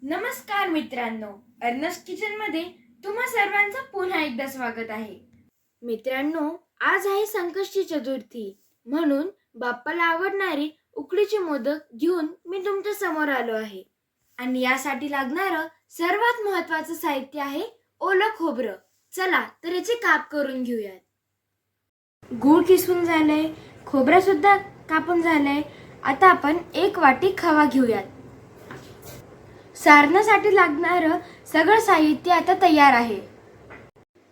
नमस्कार मित्रांनो, earns kitchen मध्ये तुम्हा सर्वांचं पुन्हा एकदा स्वागत आहे. मित्रांनो, आज आहे संकष्टी चतुर्थी, म्हणून बाप्पाला आवडणारी उकडीचे मोदक घेऊन मी तुमच्या समोर आलो आहे. आणि यासाठी लागणारं सर्वात महत्त्वाचं साहित्य आहे ओलं खोबरं. चला तर याचे काप करून घेऊयात. गूळ किसून झालंय, खोबरं सुद्धा कापून झालंय. आता आपण 1 वाटी खवा घेऊयात. सारणासाठी लागणारं सगळं साहित्य आता तयार आहे.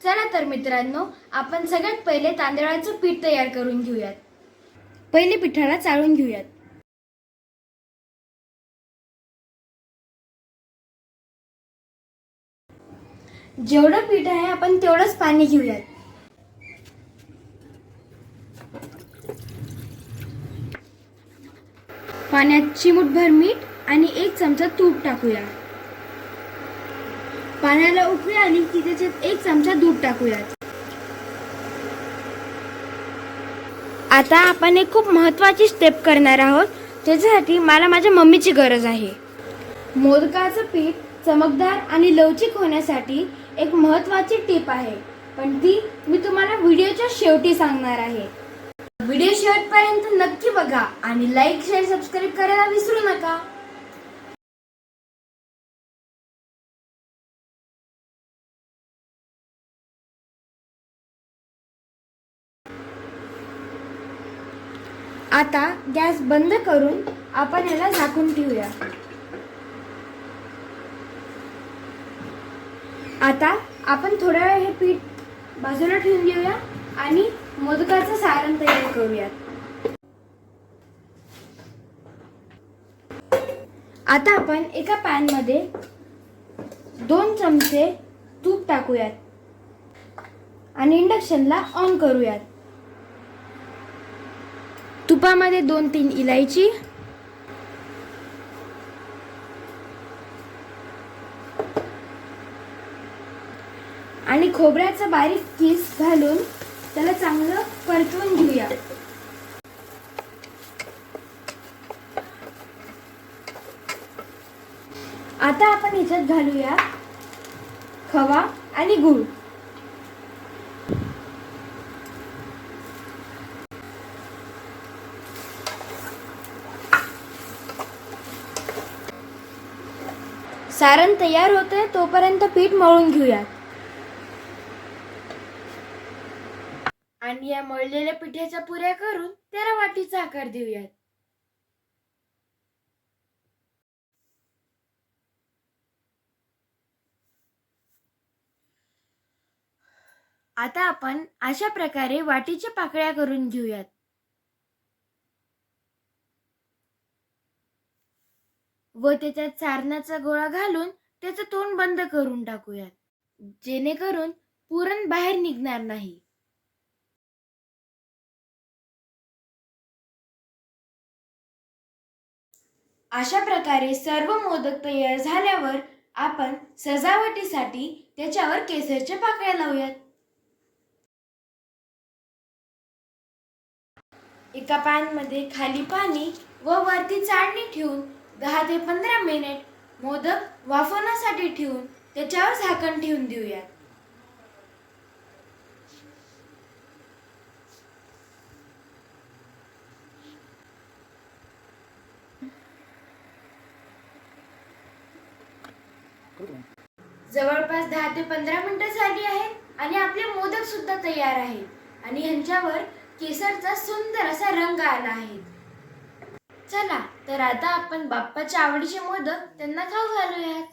चला तर मित्रांनो, आपण सगळ्यात पहिले तांदळाचं पीठ तयार करून घेऊयात. पहिले पिठाला चाळून घेऊयात. जेवढं पीठ आहे आपण तेवढंच पाणी घेऊयात. पाण्यात चिमूटभर मीठ आणि 1 चमचा तूप टाकूया. पाण्याला उकळी आली की त्याच्यात 1 चमचा दूध टाकूयात. आता आपण एक खूप महत्त्वाची स्टेप करणार आहोत. त्याच्यासाठी मला माझ्या मम्मीची गरज आहे. मोदकाचं पीठ चमकदार आणि लवचिक होण्यासाठी एक महत्त्वाची टिप आहे, पण ती मी तुम्हाला व्हिडिओच्या शेवटी सांगणार आहे. व्हिडिओ शेवटपर्यंत नक्की बघा आणि लाईक, शेअर, सबस्क्राईब करायला विसरू नका. आता गॅस बंद करून आपण याला झाकून ठेवूया. आता आपण थोड्या वेळ हे पीठ बाजूला ठेवून देऊया आणि मोदकाचं सारण तयार करूयात. आता आपण एका पॅन मध्ये 2 चमचे तूप टाकूयात आणि इंडक्शनला ऑन करूयात. तुपामध्ये 2-3 इलायची, आणि खोबऱ्याचा बारीक किस घालून त्याला चांगलं परतवून घेऊया. आता आपण ह्याच्यात घालूया खवा आणि गूळ. सारण तयार होते तोपर्यंत पीठ मळून घेऊया. आणि या मळलेल्या पिठाच्या पुऱ्या करून त्याला वाटीचा आकार देऊयात. आता आपण अशा प्रकारे वाटीच्या पाकळ्या करून घेऊयात. व त्याच्यात सारणाचा गोळा घालून त्याचं तोंड बंद करून टाकूयात, जेणेकरून पुरण बाहेर निघणार नाही. अशा प्रकारे सर्व मोदक तयार झाल्यावर आपण सजावटीसाठी त्याच्यावर केसरच्या पाकळ्या लावूयात. एका पॅन मध्ये खाली पाणी व वरती चाळणी ठेवून 10 ते 15 मिनिट मोदक वाफवण्यासाठी ठेवून त्याच्यावर झाकण ठेवून देऊयात. जवळपास 10 ते 15 मिनिटं झाली आहेत आणि आपले मोदक सुद्धा तयार आहेत आणि ह्यांच्यावर केसरचा सुंदर असा रंग आला आहे. चला तर आता आपण बाप्पाच्या आवडीचे मोदक त्यांना खाऊ घालूयात.